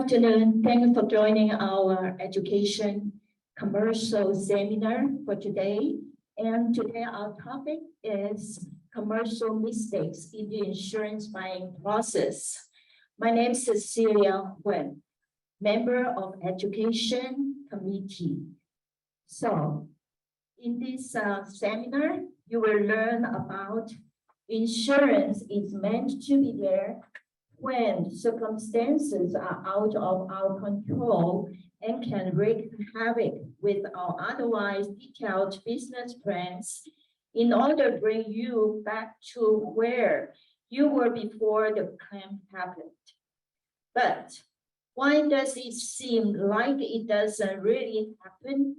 afternoon. Thanks for joining our education commercial seminar for today. And today our topic is commercial mistakes in the insurance buying process. My name is Cecilia Wen, member of Education Committee. So in this seminar, you will learn about insurance is meant to be there when circumstances are out of our control and can wreak havoc with our otherwise detailed business plans in order to bring you back to where you were before the claim happened. But why does it seem like it doesn't really happen?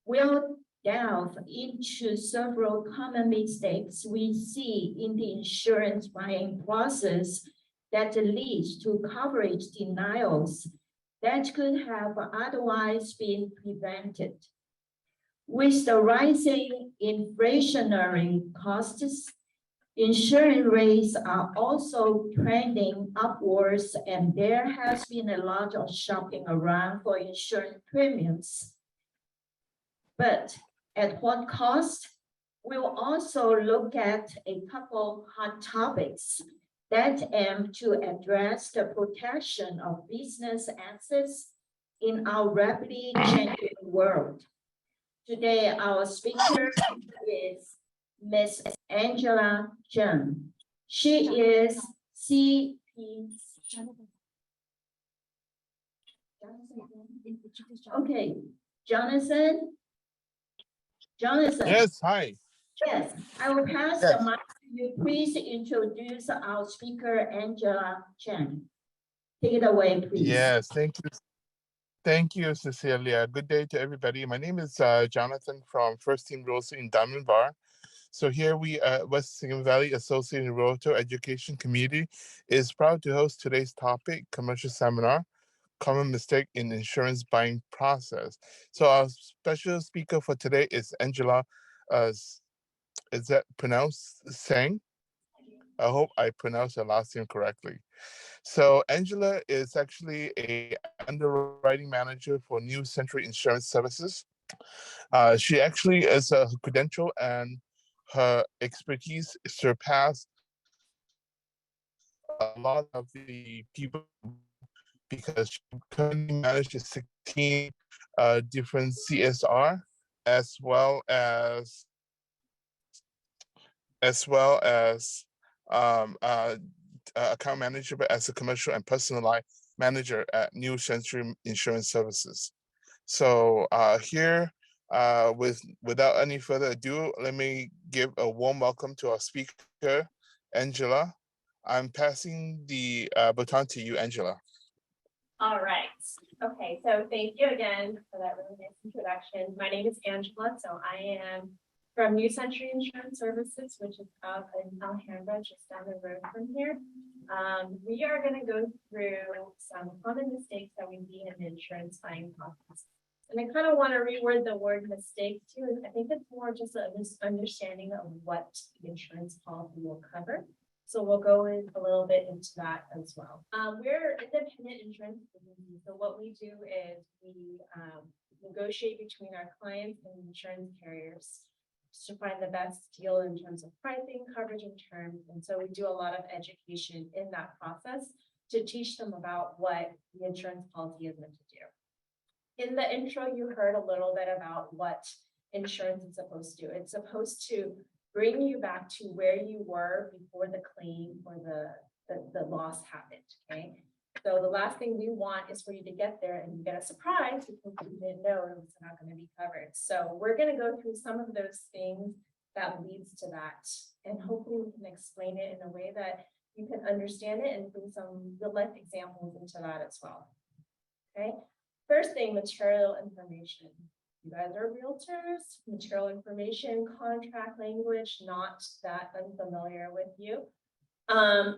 We'll delve into several common mistakes we see in the insurance buying process that leads to coverage denials that could have otherwise been prevented. With the rising inflationary costs, insurance rates are also trending upwards, and there has been a lot of shopping around for insurance premiums. But at what cost? We'll also look at a couple hot topics that aim to address the protection of business assets in our rapidly changing world. Today, our speaker is Ms. Angela Tseng. She is Okay, Jonathan. Yes, hi. Yes, I will pass the mic to you. Please introduce our speaker, Angela Tseng. Take it away, please. Yes, thank you. Thank you, Cecilia. Good day to everybody. My name is Jonathan from First Team Realtor in Diamond Bar. So here we West Silicon Valley Associated Realtor Education Committee is proud to host today's topic, commercial seminar, common mistake in insurance buying process. So our special speaker for today is Angela. Is that pronounced Tseng? I hope I pronounced her last name correctly. So Angela is actually a underwriting manager for New Century Insurance Services. She actually is a credential, and her expertise surpassed a lot of the people because she currently manages 16 different CSR as well as account manager, but as a commercial and personal line manager at New Century Insurance Services. So here, without any further ado, let me give a warm welcome to our speaker, Angela. I'm passing the baton to you, Angela. All right. Okay, so thank you again for that really nice introduction. My name is Angela, so I am from New Century Insurance Services, which is up in Alhambra, just down the road from here. We are going to go through some common mistakes that we see in the insurance buying process. And I kind of want to reword the word mistake too. I think it's more just a misunderstanding of what the insurance policy will cover. So we'll go in a little bit into that as well. We're independent insurance agency. So what we do is we negotiate between our clients and insurance carriers to find the best deal in terms of pricing, coverage, and terms. And so we do a lot of education in that process to teach them about what the insurance policy is meant to do. In the intro, you heard a little bit about what insurance is supposed to do. It's supposed to bring you back to where you were before the claim or the loss happened, okay? So the last thing we want is for you to get there and you get a surprise because you didn't know it was not going to be covered. So we're going to go through some of those things that leads to that. And hopefully we can explain it in a way that you can understand it and bring some real life examples into that as well. Okay. First thing, material information. You guys are realtors, material information, contract language, not that unfamiliar with you.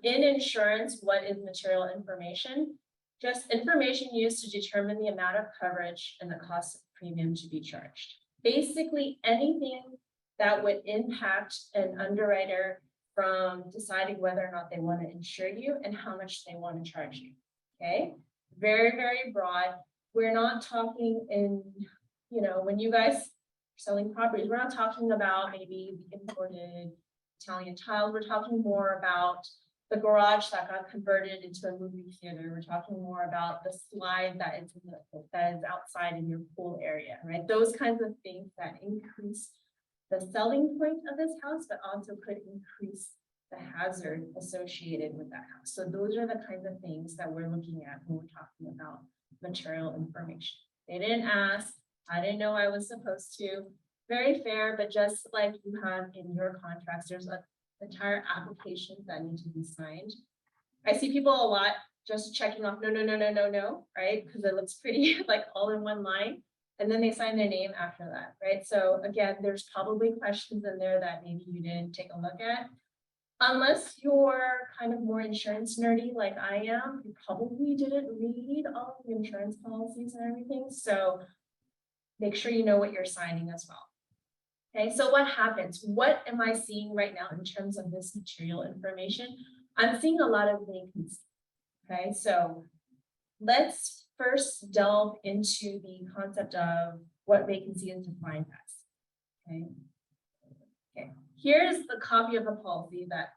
In insurance, what is material information? Just information used to determine the amount of coverage and the cost of premium to be charged. Basically, anything that would impact an underwriter from deciding whether or not they want to insure you and how much they want to charge you. Okay. very, very broad. We're not talking in, when you guys are selling properties, we're not talking about maybe the imported Italian tiles. We're talking more about the garage that got converted into a movie theater. We're talking more about the slide that is outside in your pool area, right? Those kinds of things that increase the selling point of this house, but also could increase the hazard associated with that house. So those are the kinds of things that we're looking at when we're talking about material information. They didn't ask, I didn't know I was supposed to. Very fair, but just like you have in your contracts, there's an entire application that need to be signed. I see people a lot just checking off no, right? Because it looks pretty like all in one line. And then they sign their name after that, right? So again, there's probably questions in there that maybe you didn't take a look at. Unless you're kind of more insurance nerdy like I am, you probably didn't read all the insurance policies and everything. So make sure you know what you're signing as well. Okay, so what happens? What am I seeing right now in terms of this material information? I'm seeing a lot of vacancy. Okay, so let's first delve into the concept of what vacancy is defined as. Okay. Here's the copy of the policy that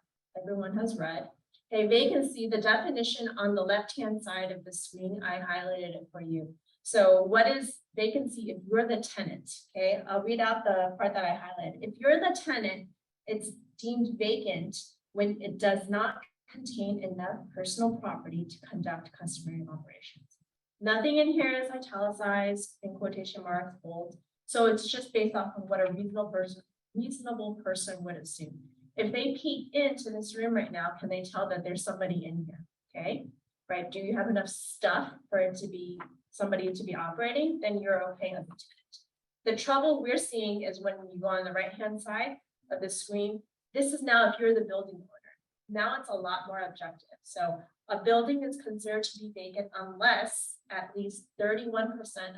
everyone has read. Okay, vacancy, the definition on the left-hand side of the screen, I highlighted it for you. So what is vacancy if you're the tenant? Okay, I'll read out the part that I highlighted. If you're the tenant, it's deemed vacant when it does not contain enough personal property to conduct customary operations. Nothing in here is italicized, in quotation marks, bold. So it's just based off of what a reasonable person would assume. If they peek into this room right now, can they tell that there's somebody in here? Okay, right? Do you have enough stuff for it to be somebody to be operating? Then you're okay as a tenant. The trouble we're seeing is when you go on the right-hand side of the screen, this is now if you're the building owner. Now it's a lot more objective. So a building is considered to be vacant unless at least 31%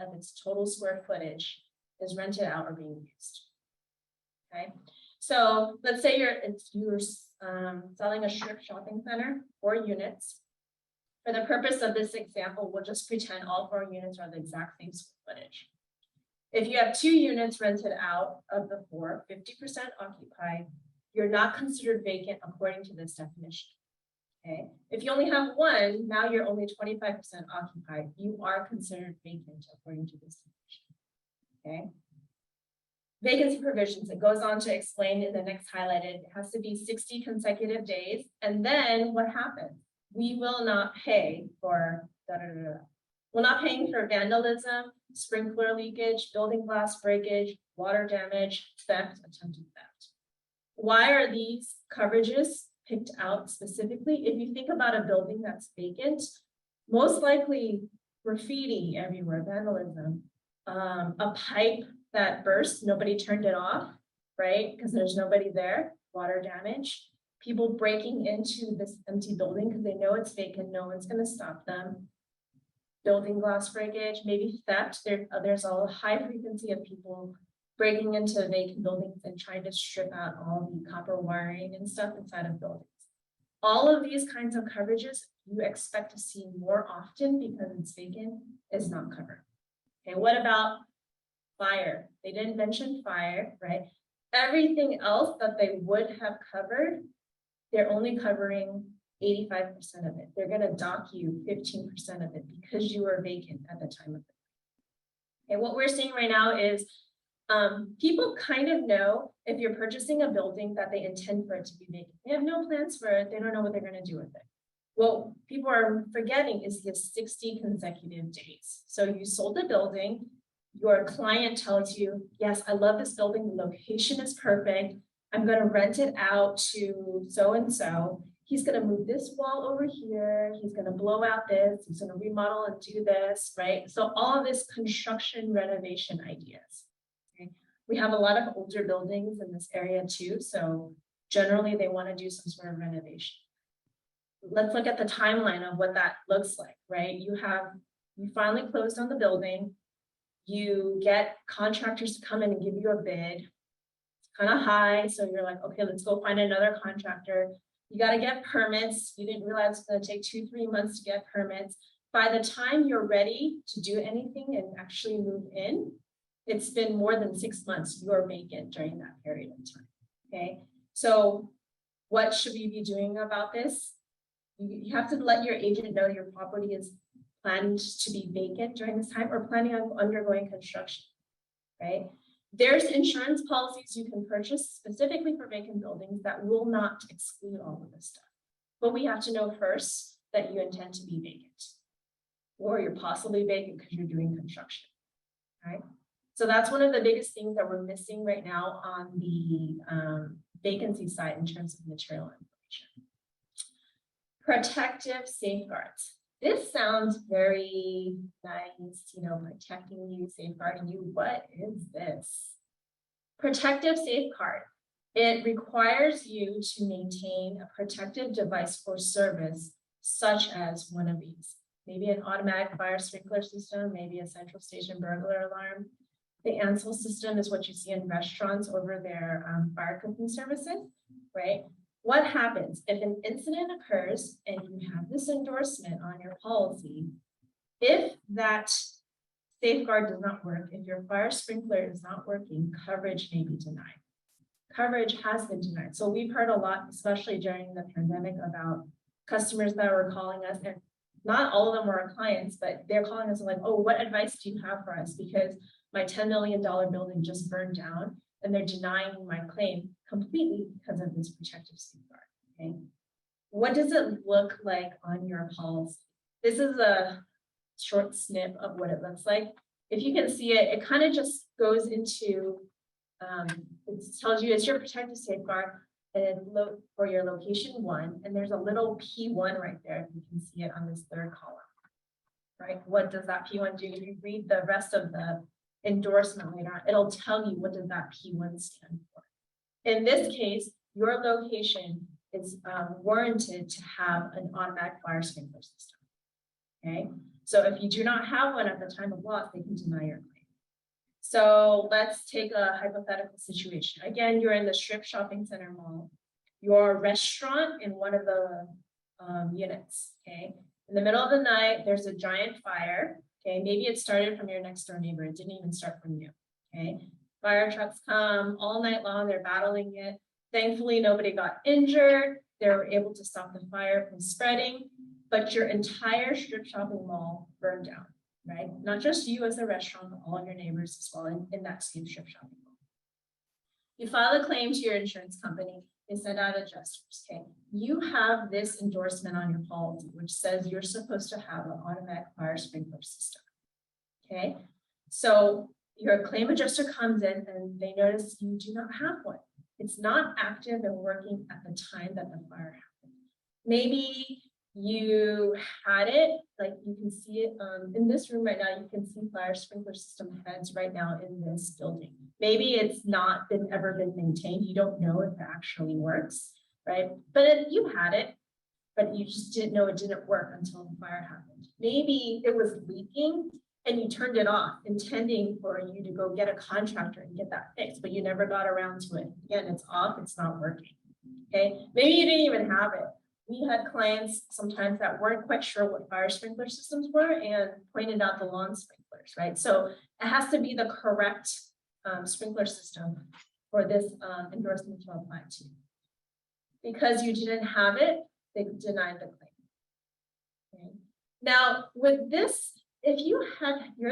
of its total square footage is rented out or being used. Okay, so let's say you're selling a strip shopping center, 4 units. For the purpose of this example, we'll just pretend all 4 units are the exact same square footage. If you have 2 units rented out of the 4, 50% occupied, you're not considered vacant according to this definition. Okay, if you only have 1, now you're only 25% occupied. You are considered vacant according to this definition. Okay. Vacancy provisions, it goes on to explain in the next highlighted, it has to be 60 consecutive days. And then what happens? We will not pay for We're not paying for vandalism, sprinkler leakage, building glass breakage, water damage, theft, attempted theft. Why are these coverages picked out specifically? If you think about a building that's vacant, most likely graffiti everywhere, vandalism, a pipe that burst, nobody turned it off, right? Because there's nobody there, water damage, people breaking into this empty building because they know it's vacant, no one's going to stop them. Building glass breakage, maybe theft. There's a high frequency of people breaking into vacant buildings and trying to strip out all the copper wiring and stuff inside of buildings. All of these kinds of coverages you expect to see more often because it's vacant is not covered. Okay, what about fire? They didn't mention fire, right? Everything else that they would have covered, they're only covering 85% of it. They're going to dock you 15% of it because you were vacant at the time of it. Okay, what we're seeing right now is people kind of know if you're purchasing a building that they intend for it to be vacant. They have no plans for it. They don't know what they're going to do with it. What people are forgetting is the 60 consecutive days. So you sold the building, your client tells you, yes, I love this building. The location is perfect. I'm going to rent it out to so-and-so. He's going to move this wall over here. He's going to blow out this. He's going to remodel and do this, right? So all of this construction renovation ideas. Okay? We have a lot of older buildings in this area too. So generally they want to do some sort of renovation. Let's look at the timeline of what that looks like, right? You finally closed on the building. You get contractors to come in and give you a bid. It's kind of high. So you're like, okay, let's go find another contractor. You got to get permits. You didn't realize it's going to take 2-3 months to get permits. by the time you're ready to do anything and actually move in, it's been more than 6 months, you're vacant during that period of time, okay? So what should we be doing about this? You have to let your agent know your property is planned to be vacant during this time or planning on undergoing construction, right? There's insurance policies you can purchase specifically for vacant buildings that will not exclude all of this stuff. But we have to know first that you intend to be vacant, or you're possibly vacant because you're doing construction, right? So that's one of the biggest things that we're missing right now on the vacancy side in terms of material information. Protective safeguards. This sounds very nice, you know, protecting you, safeguarding you. What is this? Protective safeguard. It requires you to maintain a protective device or service, such as one of these. Maybe an automatic fire sprinkler system, maybe a central station burglar alarm. The Ansel system is what you see in restaurants over their fire cooking services, right? What happens if an incident occurs and you have this endorsement on your policy? If that safeguard does not work, if your fire sprinkler is not working, coverage may be denied. Coverage has been denied. So we've heard a lot, especially during the pandemic, about customers that were calling us, and not all of them were our clients, but they're calling us like, oh, what advice do you have for us? Because my $10 million building just burned down and they're denying my claim completely because of this protective safeguard, okay? What does it look like on your policy? This is a short snip of what it looks like. If you can see it, it kind of just goes into, it tells you it's your protective safeguard and look for your location 1, and there's a little P1 right there. If you can see it on this 3rd column, right? What does that P1 do? If you read the rest of the endorsement later on, it'll tell you what does that P1 stand for. In this case, your location is warranted to have an automatic fire sprinkler system, okay? So if you do not have one at the time of loss, they can deny your claim. So let's take a hypothetical situation. Again, you're in the Strip Shopping Center mall. You're a restaurant in one of the units, okay? In the middle of the night, there's a giant fire, okay? Maybe it started from your next door neighbor. It didn't even start from you, okay? Fire trucks come all night long. They're battling it. Thankfully, nobody got injured. They were able to stop the fire from spreading, but your entire strip shopping mall burned down, right? Not just you as a restaurant, but all of your neighbors as well in that same strip shopping mall. You file a claim to your insurance company. They send out adjusters, okay? You have this endorsement on your policy, which says you're supposed to have an automatic fire sprinkler system, okay? So your claim adjuster comes in and they notice you do not have one. It's not active and working at the time that the fire happened. Maybe you had it, like you can see it in this room right now, you can see fire sprinkler system heads right now in this building. Maybe it's not ever been maintained. You don't know if it actually works, right? But you had it, but you just didn't know it didn't work until the fire happened. Maybe it was leaking and you turned it off, intending for you to go get a contractor and get that fixed, but you never got around to it. Again, it's off, it's not working, okay? Maybe you didn't even have it. We had clients sometimes that weren't quite sure what fire sprinkler systems were and pointed out the lawn sprinklers, right? So it has to be the correct sprinkler system for this endorsement to apply to. Because you didn't have it, they denied the claim. Okay. Now, with this, if you're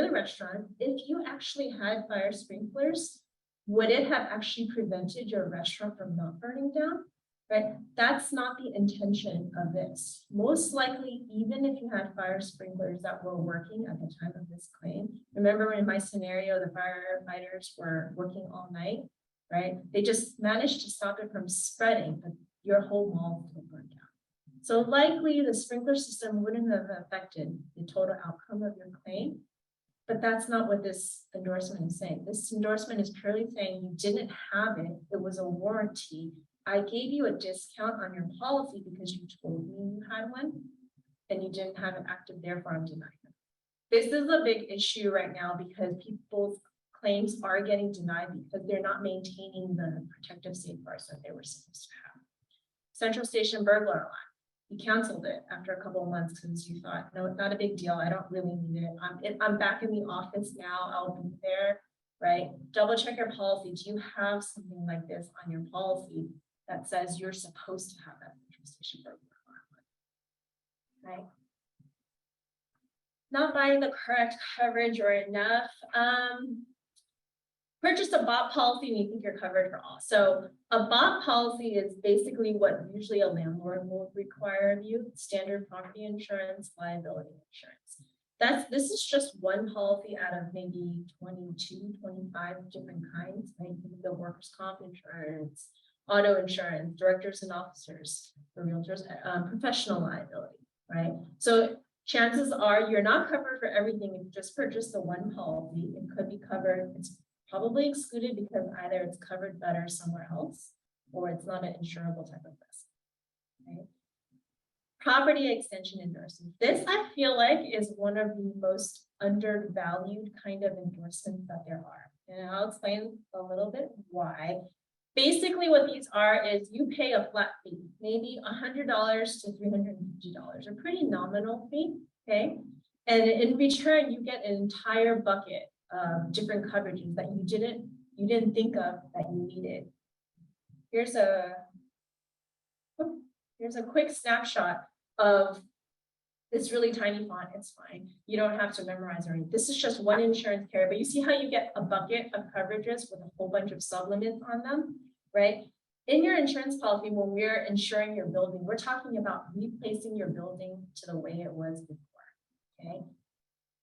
the restaurant, if you actually had fire sprinklers, would it have actually prevented your restaurant from not burning down? Right? That's not the intention of this. Most likely, even if you had fire sprinklers that were working at the time of this claim, remember in my scenario, the firefighters were working all night, right? They just managed to stop it from spreading, but your whole mall still burned down. So likely the sprinkler system wouldn't have affected the total outcome of your claim, but that's not what this endorsement is saying. This endorsement is purely saying you didn't have it. It was a warranty. I gave you a discount on your policy because you told me you had one and you didn't have it active, therefore I'm denying it. This is a big issue right now because people's claims are getting denied because they're not maintaining the protective safeguards that they were supposed to have. Central station burglar alarm. you canceled it after a couple of months because you thought, no, not a big deal. I don't really need it. I'm back in the office now. I'll be there, right? Double check your policy. Do you have something like this on your policy that says you're supposed to have that petrol station broken, right? Not buying the correct coverage or enough. Purchase a BOP policy and you think you're covered for all. So a BOP policy is basically what usually a landlord will require of you: standard property insurance, liability insurance. This is just one policy out of maybe 22, 25 different kinds. Right? The workers' comp insurance, auto insurance, directors and officers, for realtors, professional liability, right? So chances are you're not covered for everything if you just purchase the one policy. It could be covered. It's probably excluded because either it's covered better somewhere else or it's not an insurable type of risk. Right? Property extension endorsement. This, I feel like, is one of the most undervalued kind of endorsements that there are. And I'll explain a little bit why. Basically, what these are is you pay a flat fee, maybe $100 to $350, a pretty nominal fee, okay? And in return, you get an entire bucket of different coverages that you didn't think of that you needed. Here's a quick snapshot of this really tiny font. It's fine. You don't have to memorize or anything. This is just one insurance carrier, but you see how you get a bucket of coverages with a whole bunch of sublimits on them, right? In your insurance policy, when we're insuring your building, we're talking about replacing your building to the way it was before, okay?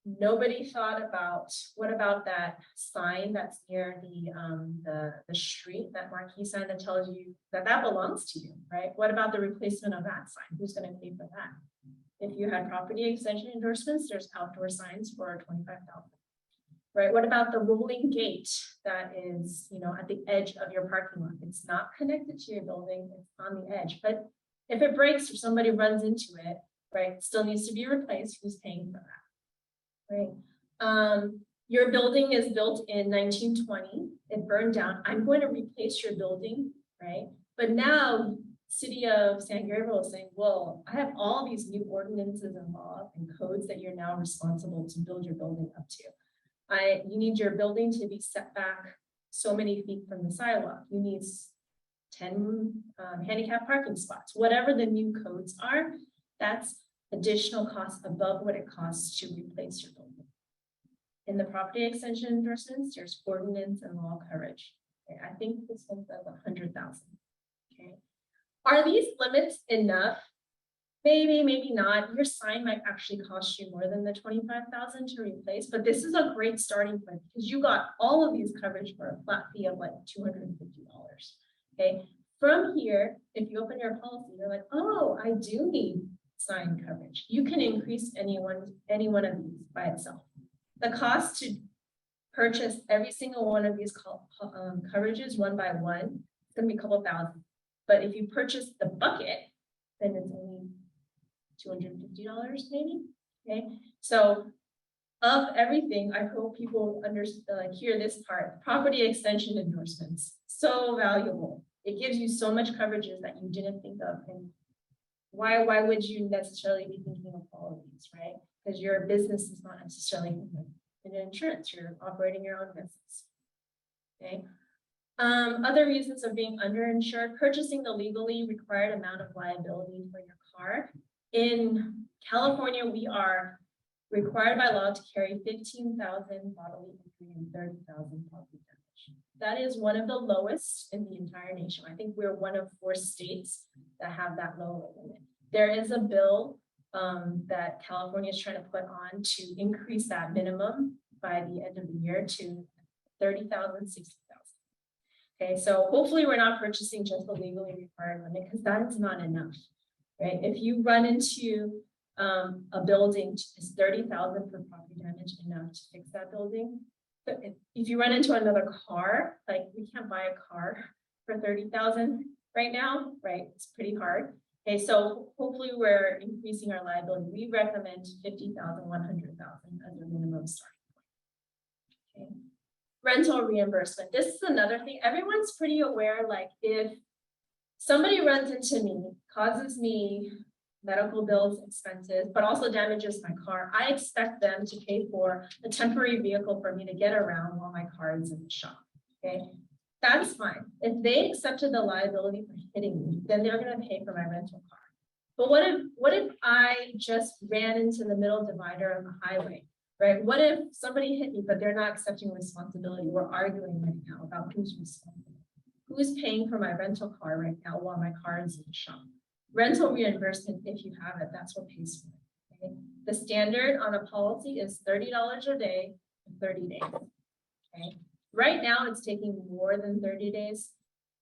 Nobody thought about, what about that sign that's near the street, that marquee sign that tells you that belongs to you, right? What about the replacement of that sign? Who's going to pay for that? If you had property extension endorsements, there's outdoor signs for $25,000, right? What about the rolling gate that is, at the edge of your parking lot? It's not connected to your building, it's on the edge, but if it breaks or somebody runs into it, right, it still needs to be replaced. Who's paying for that? Right. Your building is built in 1920. It burned down. I'm going to replace your building, right? But now, City of San Gabriel is saying, well, I have all these new ordinances and laws and codes that you're now responsible to build your building up to. You need your building to be set back so many feet from the sidewalk. You need 10 handicap parking spots. Whatever the new codes are, that's additional costs above what it costs to replace your building. In the property extension endorsements, there's ordinance and law coverage. Okay, I think this one says 100,000. Okay, are these limits enough? Maybe, maybe not. Your sign might actually cost you more than the 25,000 to replace, but this is a great starting point because you got all of these coverage for a flat fee of like $250. Okay, from here, if you open your policy, you're like, oh, I do need sign coverage. You can increase any one of these by itself. The cost to purchase every single one of these coverages one by one, it's going to be a couple thousand. But if you purchase the bucket, then it's only $250 maybe. Okay, so of everything, I hope people hear this part. Property extension endorsements, so valuable. It gives you so much coverages that you didn't think of. And why would you necessarily be thinking of all of these, right? Because your business is not necessarily in insurance, you're operating your own business. Okay. Other reasons of being underinsured: purchasing the legally required amount of liability for your car. In California, we are required by law to carry 15,000 bodily injury and 30,000 property damage. That is one of the lowest in the entire nation. I think we're one of 4 states that have that low limit. There is a bill that California is trying to put on to increase that minimum by the end of the year to 30,000, 60,000. Okay, so hopefully we're not purchasing just the legally required limit because that is not enough, right? If you run into a building, is 30,000 for property damage enough to fix that building? But if you run into another car, like we can't buy a car for 30,000 right now, right? It's pretty hard. Okay, so hopefully we're increasing our liability. We recommend 50,000, 100,000 as a minimum starting point. Okay. Rental reimbursement. This is another thing. Everyone's pretty aware, like if somebody runs into me, causes me medical bills, expenses, but also damages my car, I expect them to pay for a temporary vehicle for me to get around while my car is in the shop. Okay, that's fine. If they accepted the liability for hitting me, then they're going to pay for my rental car. But what if I just ran into the middle divider of the highway, right? What if somebody hit me, but they're not accepting responsibility? We're arguing right now about who's responsible. Who's paying for my rental car right now while my car is in the shop? Rental reimbursement, if you have it, that's what pays for it. Okay? The standard on a policy is $30 a day for 30 days. Okay? Right now, it's taking more than 30 days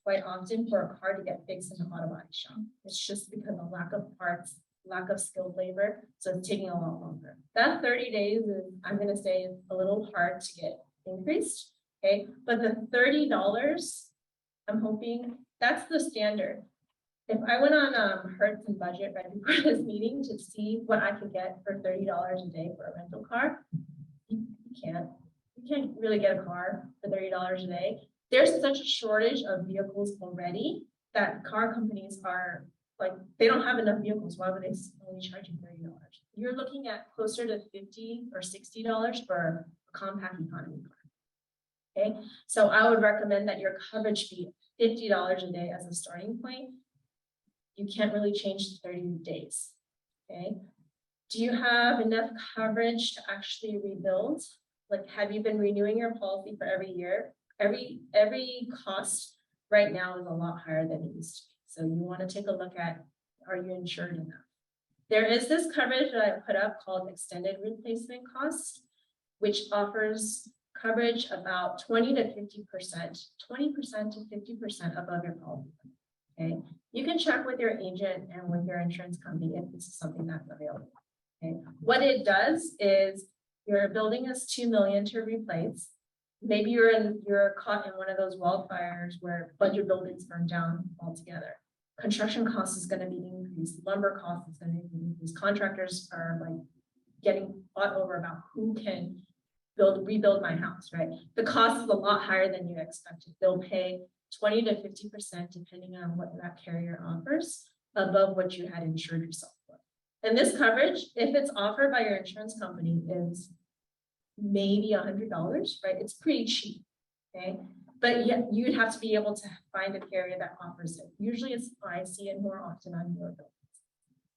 quite often for a car to get fixed in the auto body shop. It's just because of lack of parts, lack of skilled labor, so it's taking a lot longer. That 30 days is, I'm going to say, is a little hard to get increased. Okay, but the $30, I'm hoping that's the standard. If I went on Hertz and Budget right before this meeting to see what I could get for $30 a day for a rental car, you can't really get a car for $30 a day. There's such a shortage of vehicles already that car companies are like, they don't have enough vehicles. Why would they only charge you $30? You're looking at closer to $50 or $60 for a compact economy car. Okay, so I would recommend that your coverage be $50 a day as a starting point. You can't really change the 30 days. Okay, do you have enough coverage to actually rebuild? Like, have you been renewing your policy for every year? Every cost right now is a lot higher than it used to be. So you want to take a look at, are you insured enough? There is this coverage that I put up called extended replacement cost, which offers coverage about 20 to 50%, 20% to 50% above your policy. Okay, you can check with your agent and with your insurance company if this is something that's available. Okay, what it does is your building is $2 million to replace. Maybe you're caught in one of those wildfires where a bunch of buildings burn down altogether. Construction cost is going to be increased. Lumber cost is going to be increased. Contractors are like getting fought over about who can rebuild my house, right? The cost is a lot higher than you expected. They'll pay 20 to 50% depending on what that carrier offers above what you had insured yourself for. And this coverage, if it's offered by your insurance company, is maybe $100, right? It's pretty cheap, okay? But yet you'd have to be able to find a carrier that offers it. Usually I see it more often on your buildings,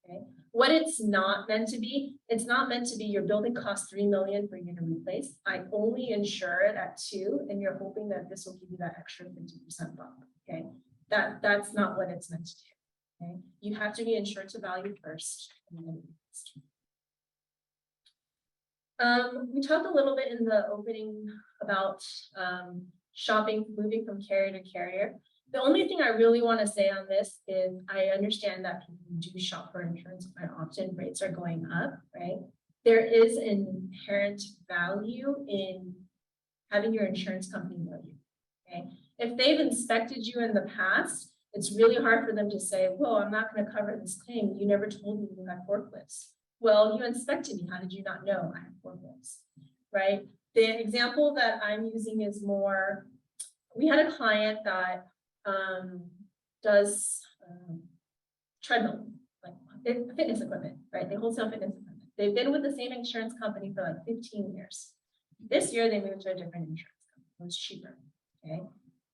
okay? What it's not meant to be, it's not meant to be your building costs $3 million for you to replace. I only insure it at $2 million, and you're hoping that this will give you that extra 50% bump, okay? That's not what it's meant to do, okay? You have to be insured to value first. We talked a little bit in the opening about shopping, moving from carrier to carrier. The only thing I really want to say on this is I understand that people do shop for insurance quite often. Rates are going up, right? There is an inherent value in having your insurance company know you, okay? If they've inspected you in the past, it's really hard for them to say, well, I'm not going to cover this claim. You never told me you had forklifts. Well, you inspected me. How did you not know I had forklifts, right? The example that I'm using is more, we had a client that does treadmill, like fitness equipment, right? They wholesale fitness equipment. They've been with the same insurance company for like 15 years. This year, they moved to a different insurance company. It was cheaper, okay?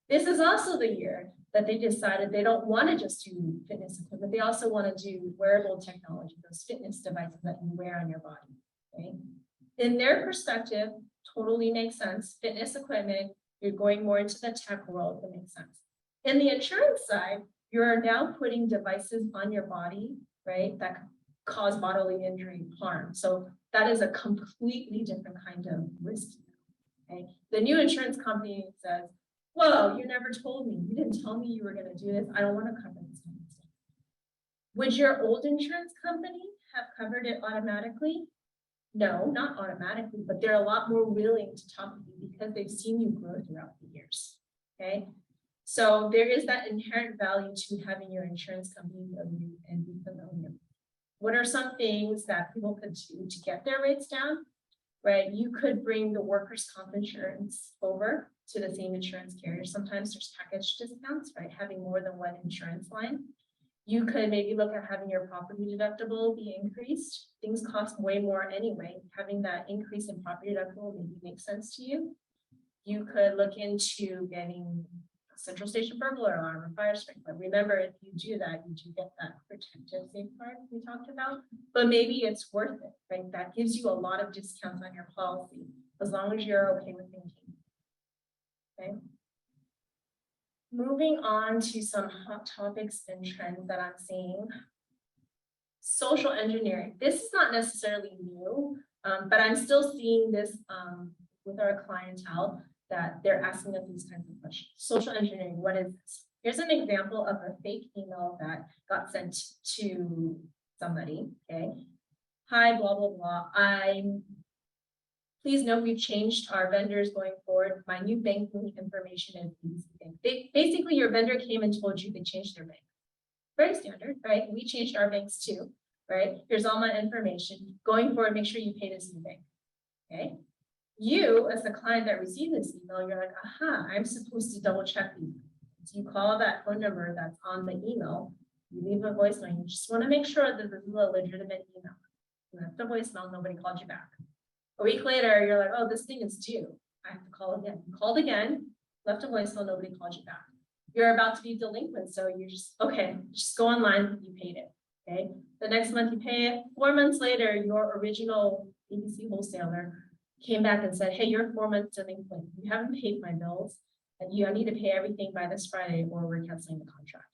This is also the year that they decided they don't want to just do fitness equipment. They also want to do wearable technology, those fitness devices that you wear on your body, okay? In their perspective, totally makes sense. Fitness equipment, you're going more into the tech world, that makes sense. In the insurance side, you're now putting devices on your body, right, that cause bodily injury, harm. So that is a completely different kind of risk, okay? The new insurance company says, whoa, you never told me. You didn't tell me you were going to do this. I don't want to cover this kind of stuff. Would your old insurance company have covered it automatically? No, not automatically, but they're a lot more willing to talk with you because they've seen you grow throughout the years, okay? So there is that inherent value to having your insurance company know you and be familiar. What are some things that people could do to get their rates down, right? You could bring the workers' comp insurance over to the same insurance carrier. Sometimes there's package discounts, right? Having more than one insurance line. You could maybe look at having your property deductible be increased. Things cost way more anyway. Having that increase in property deductible maybe makes sense to you. You could look into getting a central station burglar alarm or fire sprinkler. Remember, if you do that, you do get that protective safeguard we talked about, but maybe it's worth it, right? That gives you a lot of discounts on your policy, as long as you're okay with maintaining. Okay. Moving on to some hot topics and trends that I'm seeing. Social engineering. This is not necessarily new, but I'm still seeing this with our clientele that they're asking us these kinds of questions. Social engineering, what is this? Here's an example of a fake email that got sent to somebody, okay? Hi, blah, blah, blah. Please note we've changed our vendors going forward. My new banking information is basically your vendor came and told you they changed their bank. Very standard, right? We changed our banks too, right? Here's all my information. Going forward, make sure you pay this new bank, okay? You, as the client that received this email, you're like, aha, I'm supposed to double check these. So you call that phone number that's on the email, you leave a voicemail, you just want to make sure that this is a legitimate email. You left a voicemail, nobody called you back. A week later, you're like, oh, this thing is due. I have to call again. You called again, left a voicemail, nobody called you back. You're about to be delinquent, so you just, okay, just go online, you paid it, okay? The next month you pay it. 4 months later, your original ABC wholesaler came back and said, hey, you're 4 months delinquent. You haven't paid my bills, and I need to pay everything by this Friday or we're canceling the contract.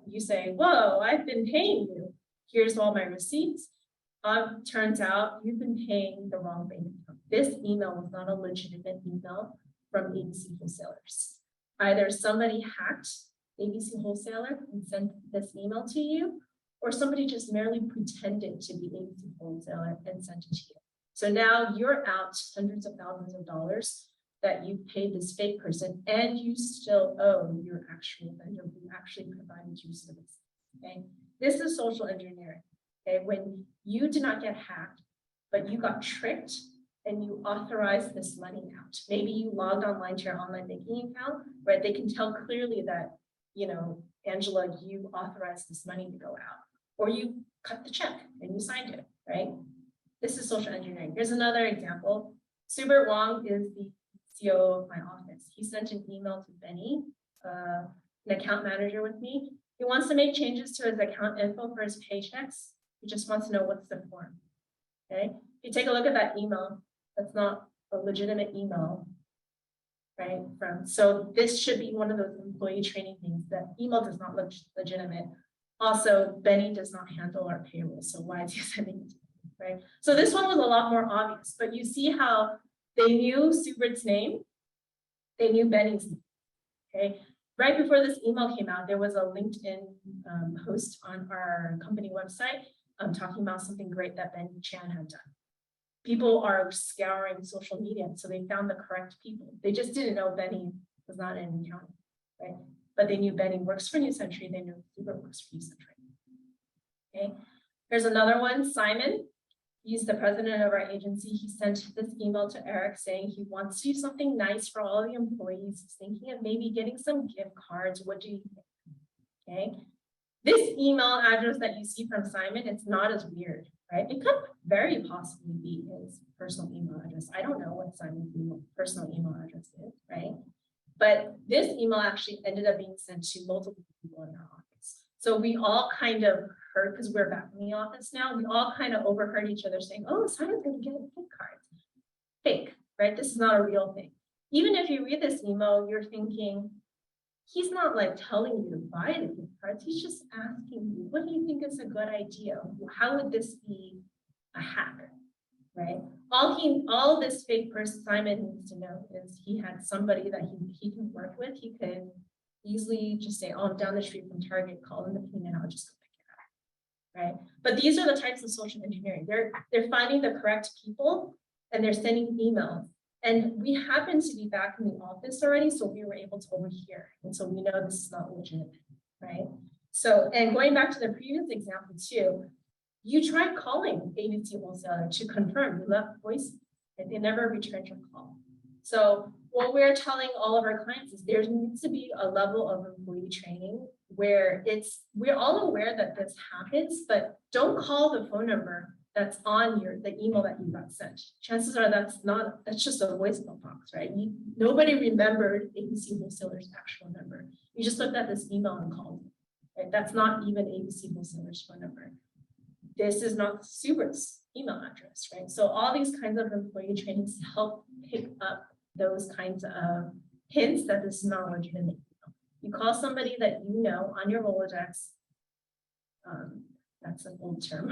You say, whoa, I've been paying you. Here's all my receipts. Turns out you've been paying the wrong bank account. This email was not a legitimate email from ABC wholesalers. Either somebody hacked ABC wholesaler and sent this email to you, or somebody just merely pretended to be ABC wholesaler and sent it to you. So now you're out hundreds of thousands of dollars that you paid this fake person, and you still owe your actual vendor who actually provided you service. Okay, this is social engineering. Okay, when you did not get hacked, but you got tricked and you authorized this money out. Maybe you logged online to your online banking account, right? They can tell clearly that, you know, Angela, you authorized this money to go out, or you cut the check and you signed it, right? This is social engineering. Here's another example. Subert Wong is the CEO of my office. He sent an email to Benny, an account manager with me. He wants to make changes to his account info for his paychecks. He just wants to know what's the form, okay? If you take a look at that email, that's not a legitimate email, right? So this should be one of those employee training things. That email does not look legitimate. Also, Benny does not handle our payroll, so why is he sending it to me, right? So this one was a lot more obvious, but you see how they knew Subert's name, they knew Benny's name, okay? Right before this email came out, there was a LinkedIn post on our company website talking about something great that Benny Chan had done. People are scouring social media, so they found the correct people. They just didn't know Benny was not in accounting, right? But they knew Benny works for New Century, they knew Subert works for New Century. Okay, here's another one, Simon. He's the president of our agency. He sent this email to Eric saying he wants to do something nice for all the employees. He's thinking of maybe getting some gift cards. What do you think? Okay. This email address that you see from Simon, it's not as weird, right? It could very possibly be his personal email address. I don't know what Simon's personal email address is, right? But this email actually ended up being sent to multiple people in our office. So we all kind of heard, because we're back in the office now, we all kind of overheard each other saying, oh, Simon's going to get a gift card. Fake, right? This is not a real thing. Even if you read this email, you're thinking, he's not like telling you to buy the gift cards. He's just asking you, what do you think is a good idea? How would this be a hack, right? All this fake person Simon needs to know is he had somebody that he can work with. He could easily just say, oh, I'm down the street from Target, call them the pin and I'll just go pick it up, right? But these are the types of social engineering. They're finding the correct people and they're sending emails. And we happen to be back in the office already, so we were able to overhear. And so we know this is not legitimate, right? So, and going back to the previous example too, you tried calling ABC wholesaler to confirm, you left voice, and they never returned your call. So what we're telling all of our clients is there needs to be a level of employee training where we're all aware that this happens, but don't call the phone number that's on the email that you got sent. Chances are that's just a voicemail box, right? Nobody remembered ABC Wholesaler's actual number. You just looked at this email and called, right? That's not even ABC Wholesaler's phone number. This is not Subaru's email address, right? So all these kinds of employee trainings help pick up those kinds of hints that this is not a legitimate email. You call somebody that you know on your Rolodex, that's an old term,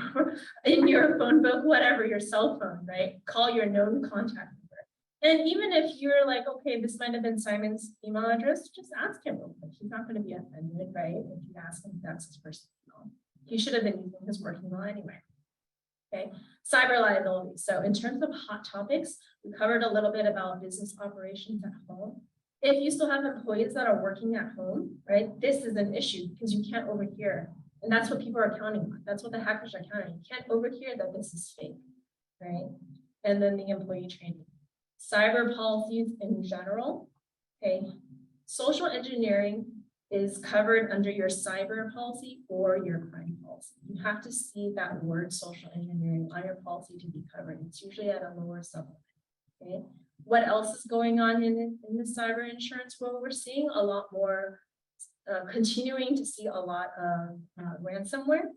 in your phone book, whatever, your cell phone, right? Call your known contact number. And even if you're like, okay, this might have been Simon's email address, just ask him real quick. He's not going to be offended, right? If you ask him if that's his personal email. He should have been using his work email anyway. Okay, cyber liability. So in terms of hot topics, we covered a little bit about business operations at home. If you still have employees that are working at home, right, this is an issue because you can't overhear. And that's what people are counting on. That's what the hackers are counting. You can't overhear that this is fake, right? And then the employee training. Cyber policies in general, okay? Social engineering is covered under your cyber policy or your crime policy. You have to see that word social engineering on your policy to be covered. It's usually at a lower supplement, okay? What else is going on in the cyber insurance world? We're seeing a lot more continuing to see a lot of ransomware.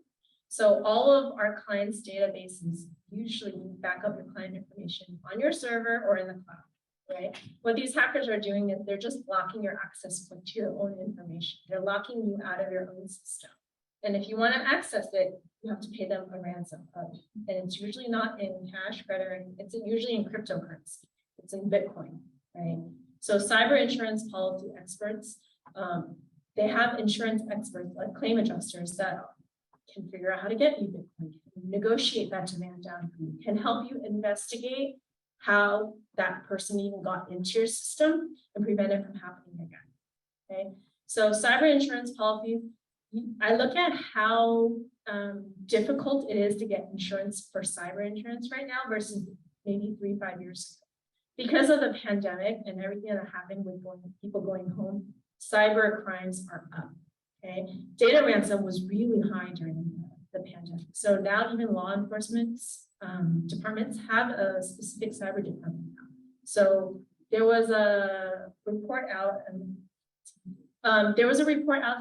So all of our clients' databases usually back up your client information on your server or in the cloud, right? What these hackers are doing is they're just blocking your access to your own information. They're locking you out of your own system. And if you want to access it, you have to pay them a ransom. And it's usually not in cash, credit, it's usually in cryptocurrency. It's in Bitcoin, right? So cyber insurance policy experts, they have insurance experts like claim adjusters that can figure out how to get you Bitcoin, can negotiate that demand down for you, can help you investigate how that person even got into your system and prevent it from happening again. Okay, so cyber insurance policies, I look at how difficult it is to get insurance for cyber insurance right now versus maybe 3-5 years ago. Because of the pandemic and everything that happened with people going home, cyber crimes are up. Okay, data ransom was really high during the pandemic. So now even law enforcement departments have a specific cyber department now. So there was a report out,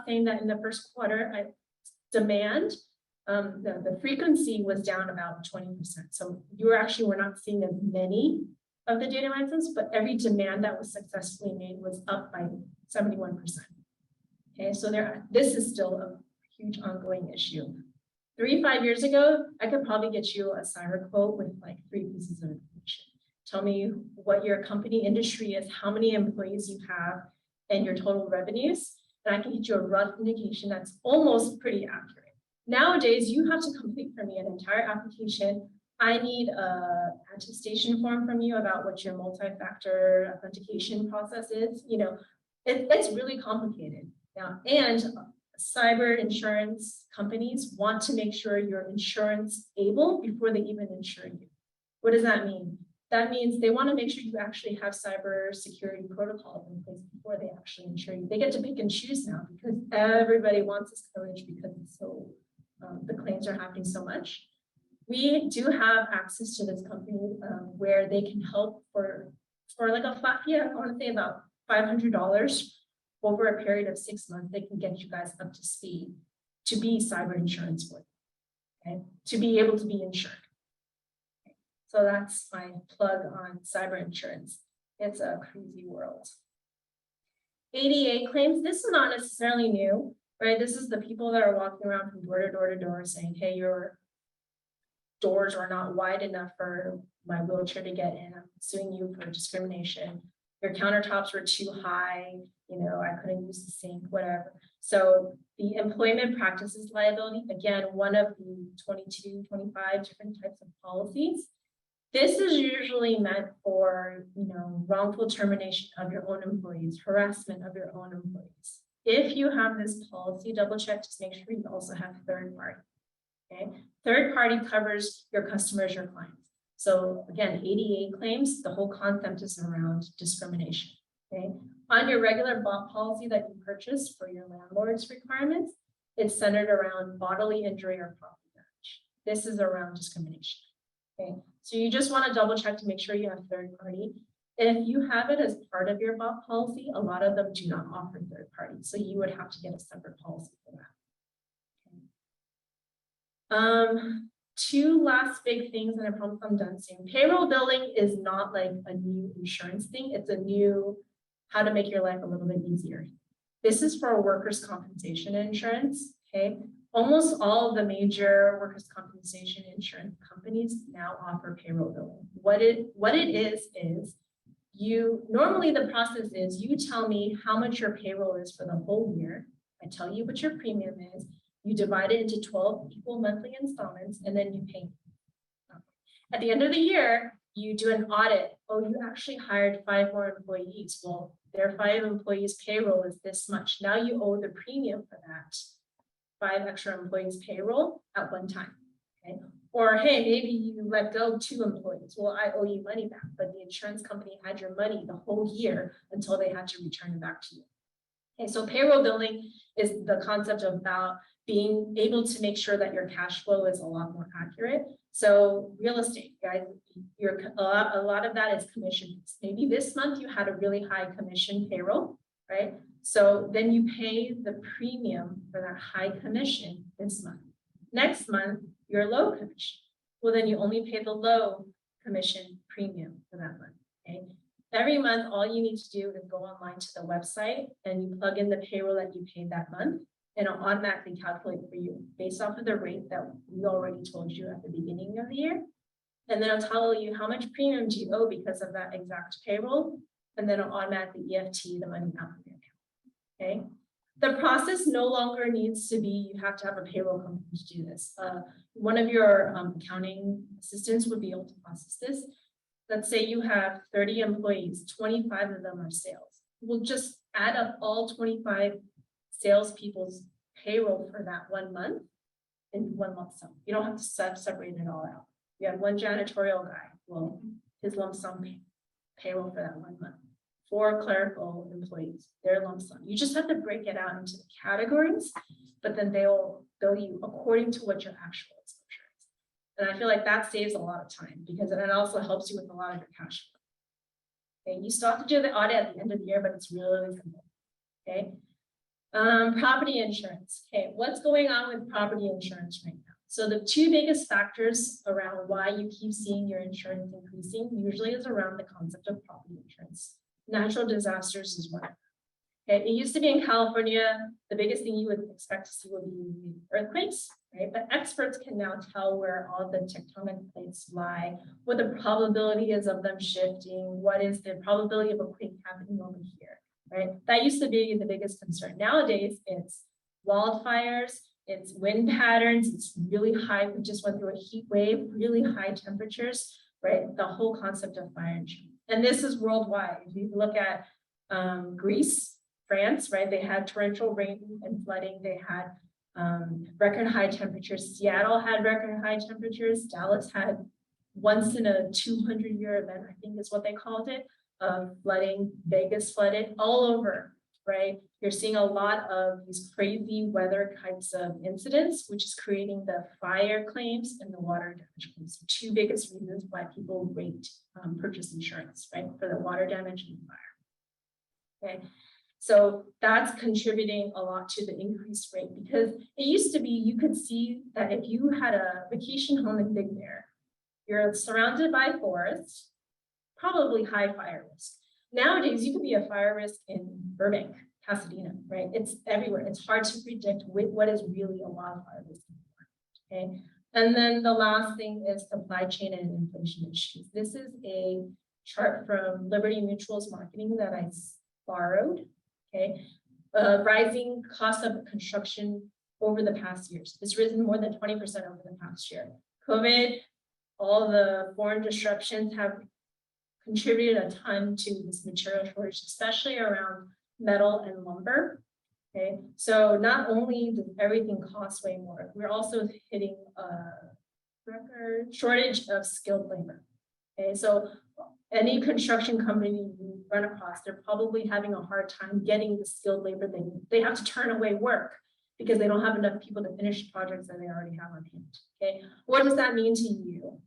saying that in the first quarter, demand, the frequency was down about 20%. So we're not seeing as many of the data ransoms, but every demand that was successfully made was up by 71%. Okay, so this is still a huge ongoing issue. 3-5 years ago, I could probably get you a cyber quote with like 3 pieces of information. Tell me what your company industry is, how many employees you have, and your total revenues, and I can get you a rough indication that's almost pretty accurate. Nowadays, you have to complete for me an entire application. I need an attestation form from you about what your multi-factor authentication process is. You know, it's really complicated now, and cyber insurance companies want to make sure you're insurance able before they even insure you. What does that mean? That means they want to make sure you actually have cyber security protocols in place before they actually insure you. They get to pick and choose now because everybody wants this coverage because it's so the claims are happening so much. We do have access to this company where they can help for like a flat fee. I want to say about $500 over a period of 6 months. They can get you guys up to speed to be cyber insurance for you, okay? To be able to be insured. Okay. So that's my plug on cyber insurance. It's a crazy world. ADA claims, this is not necessarily new, right? This is the people that are walking around from door to door to door saying, hey, your doors are not wide enough for my wheelchair to get in. I'm suing you for discrimination. Your countertops were too high. You know, I couldn't use the sink, whatever. So the employment practices liability, again, one of the 22, 25 different types of policies. This is usually meant for, you know, wrongful termination of your own employees, harassment of your own employees. If you have this policy, double check, just make sure you also have third party. Okay, third party covers your customers, your clients. So again, ADA claims, the whole concept is around discrimination. Okay, On your regular bond policy that you purchase for your landlord's requirements, it's centered around bodily injury or property damage. This is around discrimination. Okay, so you just want to double check to make sure you have third party. If you have it as part of your bond policy, a lot of them do not offer third party, so you would have to get a separate policy for that. Okay. Two last big things, and I promise I'm done soon. Payroll billing is not like a new insurance thing. It's a new how to make your life a little bit easier. This is for workers' compensation insurance. Okay, almost all of the major workers' compensation insurance companies now offer payroll billing. What it is you normally the process is you tell me how much your payroll is for the whole year. I tell you what your premium is. You divide it into 12 equal monthly installments, and then you pay. At the end of the year, you do an audit. Oh, you actually hired 5 more employees. Well, their 5 employees payroll is this much. Now you owe the premium for that 5 extra employees payroll at one time. Okay. Or hey, maybe you let go 2 employees. Well, I owe you money back, but the insurance company had your money the whole year until they had to return it back to you. Okay, so payroll billing is the concept about being able to make sure that your cash flow is a lot more accurate. So real estate, guys, a lot of that is commissions. Maybe this month you had a really high commission payroll, right? So then you pay the premium for that high commission this month. Next month, you're low commission. Well, then you only pay the low commission premium for that month, okay? Every month, all you need to do is go online to the website and you plug in the payroll that you paid that month, and it'll automatically calculate for you based off of the rate that we already told you at the beginning of the year. And then it'll tell you how much premium do you owe because of that exact payroll, and then it'll automatically EFT the money out of your account, okay? The process no longer needs to be, you have to have a payroll company to do this. One of your accounting assistants would be able to process this. Let's say you have 30 employees, 25 of them are sales. We'll just add up all 25 salespeople's payroll for that 1 month in one lump sum. You don't have to separate it all out. You have one janitorial guy, well, his lump sum payroll for that 1 month. 4 clerical employees, their lump sum. You just have to break it out into the categories, but then they'll bill you according to what your actual exposure is. And I feel like that saves a lot of time because it also helps you with a lot of your cash flow. Okay, you still have to do the audit at the end of the year, but it's really simple. Okay. Property insurance. Okay, what's going on with property insurance right now? So the 2 biggest factors around why you keep seeing your insurance increasing usually is around the concept of property insurance. Natural disasters is one. Okay, it used to be in California, the biggest thing you would expect to see would be earthquakes, right? But experts can now tell where all the tectonic plates lie, what the probability is of them shifting, what is the probability of a quake happening over here, right? That used to be the biggest concern. Nowadays, it's wildfires, it's wind patterns, it's really high. We just went through a heat wave, really high temperatures, right? The whole concept of fire insurance. And this is worldwide. If you look at Greece, France, right? They had torrential rain and flooding. They had record high temperatures. Seattle had record high temperatures. Dallas had once in a 200-year event, I think is what they called it, flooding. Vegas flooded all over, right? You're seeing a lot of these crazy weather types of incidents, which is creating the fire claims and the water damage claims. The 2 biggest reasons why people purchase insurance, right? For the water damage and fire. Okay, so that's contributing a lot to the increased rate because it used to be you could see that if you had a vacation home in Big Bear, you're surrounded by forests, probably high fire risk. Nowadays, you could be a fire risk in Burbank, Pasadena, right? It's everywhere. It's hard to predict what is really a wildfire risk. Okay. And then the last thing is supply chain and inflation issues. This is a chart from Liberty Mutual's marketing that I borrowed. Okay. Rising cost of construction over the past years. It's risen more than 20% over the past year. COVID, all the foreign disruptions have contributed a ton to this material shortage, especially around metal and lumber. Okay, so not only does everything cost way more, we're also hitting a record shortage of skilled labor. Okay, so any construction company you run across, they're probably having a hard time getting the skilled labor they need. They have to turn away work because they don't have enough people to finish projects that they already have on hand. Okay, what does that mean to you?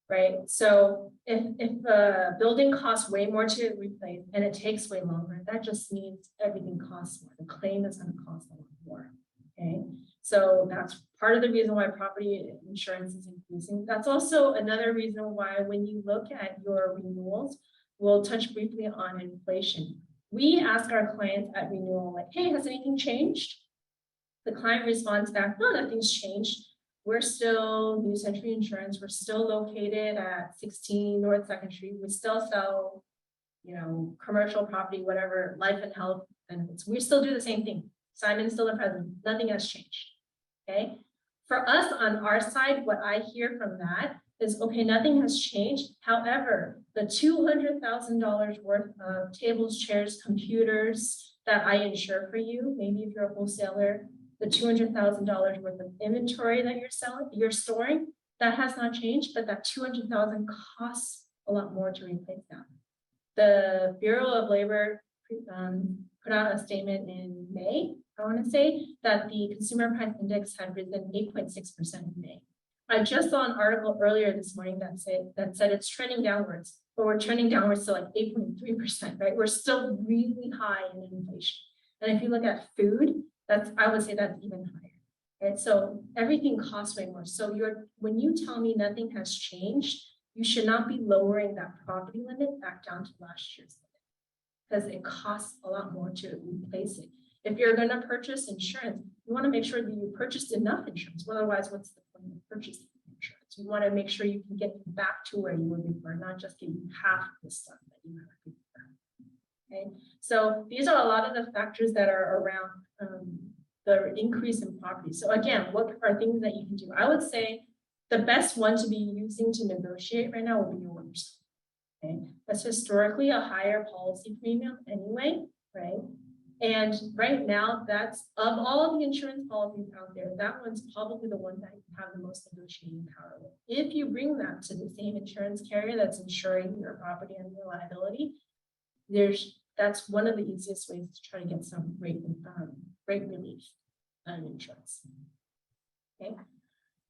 Right. So if a building costs way more to replace and it takes way longer, that just means everything costs more. The claim is going to cost a lot more. Okay. So that's part of the reason why property insurance is increasing. That's also another reason why when you look at your renewals, we'll touch briefly on inflation. We ask our clients at renewal, like, hey, has anything changed? The client responds back, no, nothing's changed. We're still New Century Insurance. We're still located at 16 North 2nd Street. We still sell, you know, commercial property, whatever, life and health benefits. We still do the same thing. Simon's still the president. Nothing has changed. Okay. For us on our side, what I hear from that is, okay, nothing has changed. However, the $200,000 worth of tables, chairs, computers that I insure for you, maybe if you're a wholesaler, the $200,000 worth of inventory that you're storing, that has not changed, but that $200,000 costs a lot more to replace that. The Bureau of Labor put out a statement in May, I want to say, that the consumer price index had risen 8.6% in May. I just saw an article earlier this morning that said it's trending downwards, but we're trending downwards to like 8.3%, right? We're still really high in inflation. And if you look at food, I would say that's even higher. Right? So everything costs way more. So when you tell me nothing has changed, you should not be lowering that property limit back down to last year's limit, because it costs a lot more to replace it. If you're going to purchase insurance, you want to make sure that you purchased enough insurance. Otherwise, what's the point of purchasing insurance? You want to make sure you can get back to where you were before, not just get you half the stuff that you had before. Okay, so these are a lot of the factors that are around the increase in property. So again, what are things that you can do? I would say the best one to be using to negotiate right now would be your workers. Okay, that's historically a higher policy premium anyway, right? And right now, that's of all of the insurance policies out there, that one's probably the one that you have the most negotiating power with. If you bring that to the same insurance carrier that's insuring your property and your liability, that's one of the easiest ways to try to get some rate relief on insurance. Okay,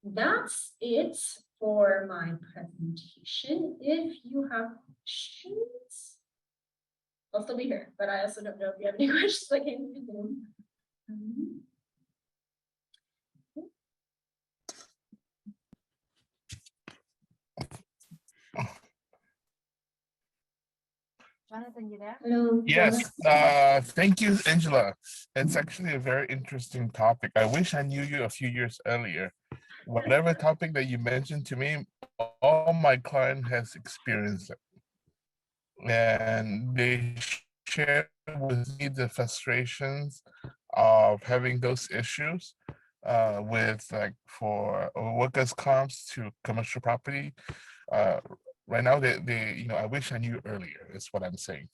that's it for my presentation. If you have questions, I'll still be here, but I also don't know if you have any questions that came through Zoom. Jonathan, you there? Hello. Yes, thank you, Angela. It's actually a very interesting topic. I wish I knew you a few years earlier. Whatever topic that you mentioned to me, all my client has experienced it. And they share with me the frustrations of having those issues with, like, for workers' comps to commercial property. Right now, I wish I knew earlier, is what I'm saying.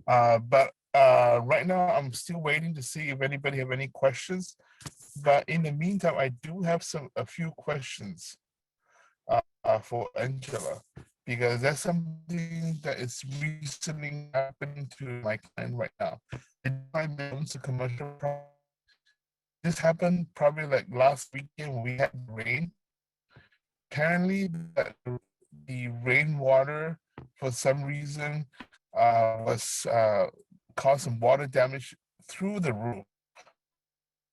But right now, I'm still waiting to see if anybody have any questions. But in the meantime, I do have a few questions for Angela, because that's something that is recently happening to my client right now. I owns a commercial property. This happened probably like last weekend when we had rain. Apparently, the rainwater, for some reason, was causing water damage through the roof.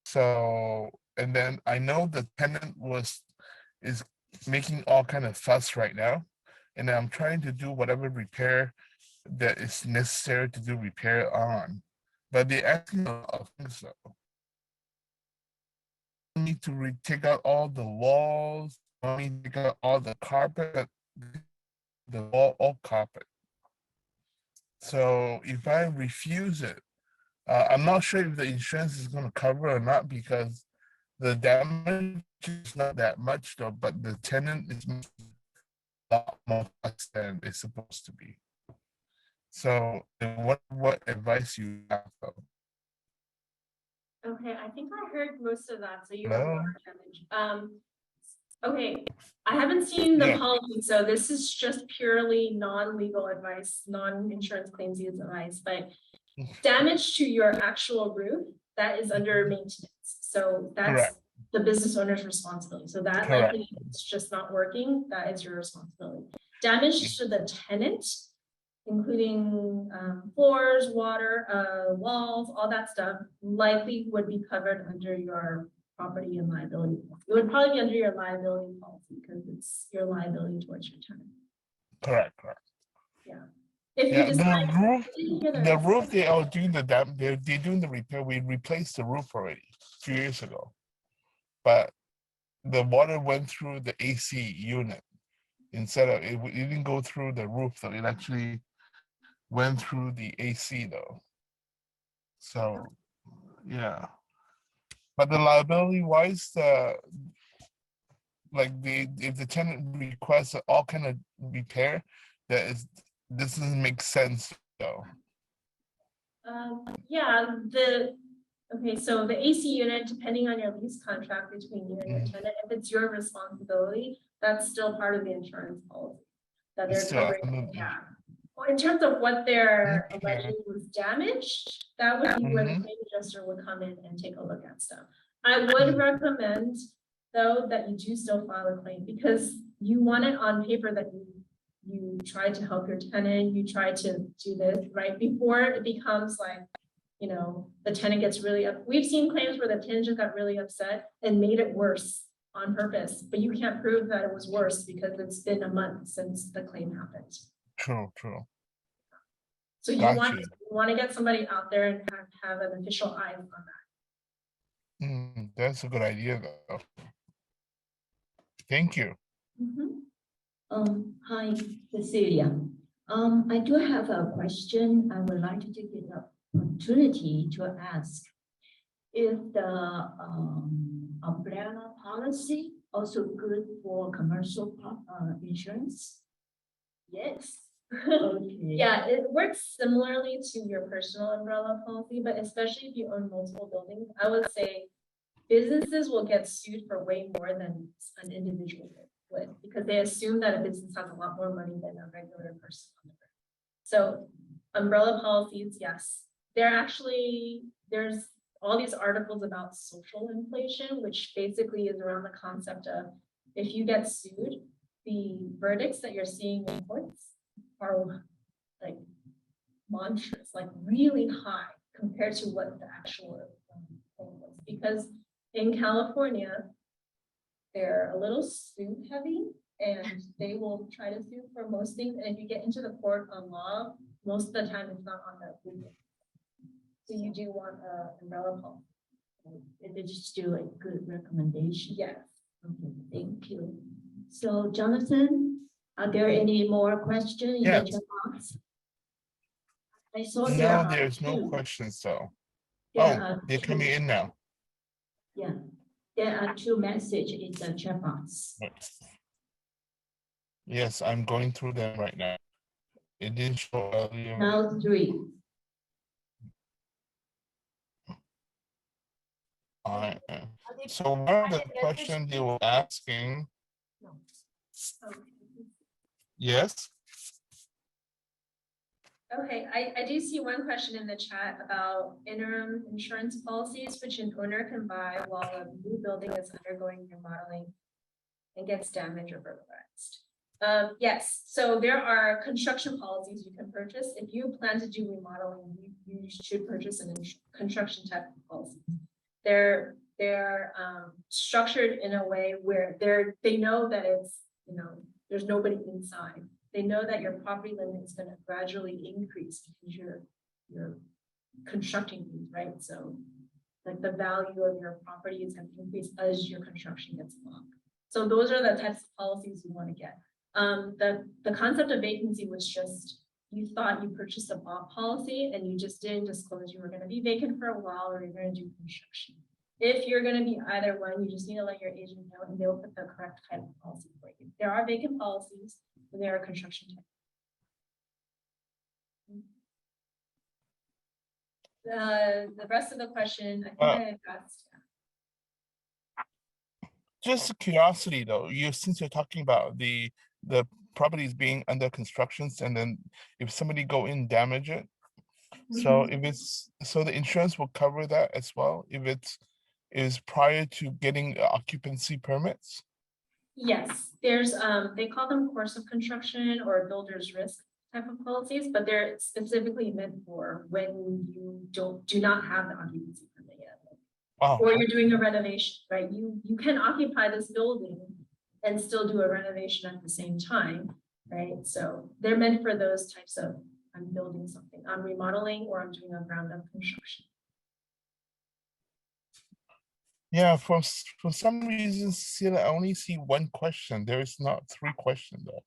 So, and then I know the tenant is making all kind of fuss right now, and I'm trying to do whatever repair that is necessary to do repair on. But they're asking a lot of things though. I need to take out all the walls. I need to take out all the carpet, the wall, all carpet. So if I refuse it, I'm not sure if the insurance is going to cover or not, because the damage is not that much though, but the tenant is a lot more than it's supposed to be. So what advice you have though? Okay, I think I heard most of that. So you Hello? have water damage. Okay, I haven't seen the Yeah. policy, so this is just purely non-legal advice, non-insurance claims advice, but damage to your actual roof, that is under maintenance. So that's Correct. the business owner's responsibility. So that Correct. likely it's just not working, that is your responsibility. Damage to the tenant, including floors, water, walls, all that stuff, likely would be covered under your property and liability. It would probably be under your liability policy because it's your liability towards your tenant. Correct. Correct. If you Yeah. decide, The roof. They are doing the they're doing the repair. We replaced the roof already 2 years ago, but the water went through the AC unit instead of it didn't go through the roof though. It actually went through the AC though. So yeah. But the liability wise, if the tenant requests all kind of repair, this doesn't make sense though. yeah, okay, so the AC unit, depending on your lease contract between you and your tenant, if it's your responsibility, that's still part of the insurance policy. That they're Still, covering, yeah. Well, in terms of what they're Okay. alleging was damaged, that would be where the Mhm. claim adjuster would come in and take a look at stuff. I would recommend, though, that you do still file a claim because you want it on paper that you try to help your tenant, you try to do this, right? Before it becomes like, you know, the tenant gets really up. We've seen claims where the tenant just got really upset and made it worse on purpose, but you can't prove that it was worse because it's been a month since the claim happened. True. So you Got want to get somebody out there and have an official eye on that. That's a good idea though. Thank you. Hi, Cecilia. I do have a question. I would like to take the opportunity to ask if the umbrella policy also good for commercial insurance? Yes. Okay. Yeah, it works similarly to your personal umbrella policy, but especially if you own multiple buildings, I would say businesses will get sued for way more than an individual would because they assume that a business has a lot more money than a regular person on the ground. So umbrella policies, yes, there's all these articles about social inflation, which basically is around the concept of if you get sued, the verdicts that you're seeing in courts are like monstrous, like really high compared to what the actual thing was. Because in California, they're a little suit heavy and they will try to sue for most things. And if you get into the court on law, most of the time it's not on the legal. So you do want an umbrella policy. They just do a good recommendation. Yes. Okay, thank you. So Jonathan, are there any more questions in the chat box? I saw there No, are there's no two. questions though. There are They're two. coming in now. Yeah, there are two messages in the chat box. Yes, I'm going through them right now. It didn't show earlier. Now three. So one of the questions they were asking, yes, Okay, I do see one question in the chat about interim insurance policies, which an owner can buy while a new building is undergoing remodeling and gets damaged or burglarized. Yes, so there are construction policies you can purchase. If you plan to do remodeling, you should purchase an construction type of policy. They're structured in a way where they know that it's, you know, there's nobody inside. They know that your property limit is going to gradually increase because you're constructing these, right? So like the value of your property is going to increase as your construction gets long. So those are the types of policies you want to get. The concept of vacancy was just, you thought you purchased a bought policy and you just didn't disclose you were going to be vacant for a while or you're going to do construction. If you're going to be either one, you just need to let your agent know and they'll put the correct type of policy for you. There are vacant policies and there are construction type. The rest of the question, I think I addressed. Just curiosity though, since you're talking about the properties being under constructions, and then if somebody go in damage it, so if it's the insurance will cover that as well if it is prior to getting occupancy permits. Yes, there's, they call them course of construction or builder's risk type of policies, but they're specifically meant for when you do not have the occupancy permit yet. Oh, Or you're doing a renovation, right? You can occupy this building and still do a renovation at the same time, right? So they're meant for those types of, I'm building something, I'm remodeling, or I'm doing a ground up construction. yeah, for some reason, Cecilia, I only see one question. There is not 3 questions though.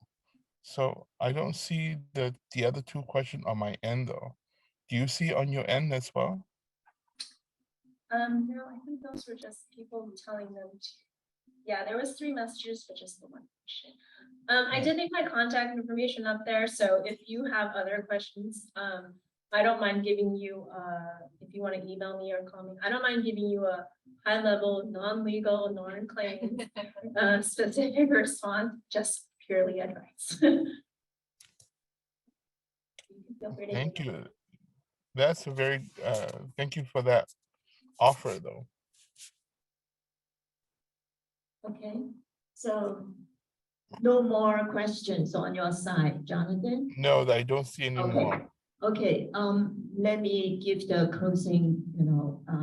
So I don't see the other 2 questions on my end though. Do you see on your end as well? No, I think those were just people telling them to. Yeah, there was 3 messages, but just the 1 question. I did leave my contact information up there, so if you have other questions, I don't mind giving you, if you want to email me or call me, I don't mind giving you a high-level, non-legal, non-claim, specific response, just purely advice. Feel free to Thank email you. me. That's a very thank you for that offer though. Okay, so no more questions on your side, Jonathan? No, I don't see any Okay. more. Okay, let me give the closing,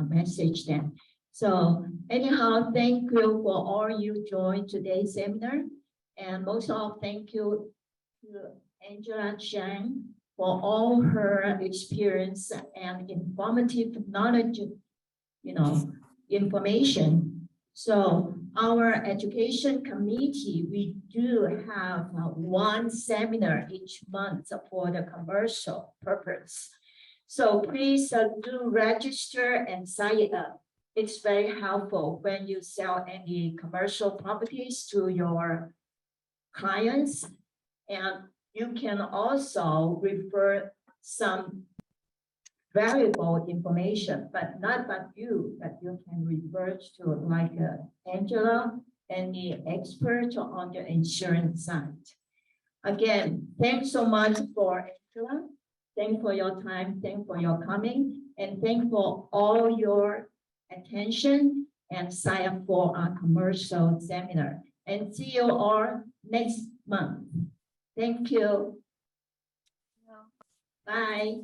message then. So anyhow, thank you for all you joined today's seminar. And most of all, thank you to Angela Tseng for all her experience and informative knowledge, information. So our education committee, we do have 1 seminar each month for the commercial purpose. So please do register and sign up. It's very helpful when you sell any commercial properties to your clients. And you can also refer some valuable information, but not but you can refer to like Angela, any expert on the insurance side. Again, thanks so much for Angela. Thanks for your time. Thanks for your coming, and thanks for all your attention and sign up for our commercial seminar. And see you all next month. Thank you. Bye.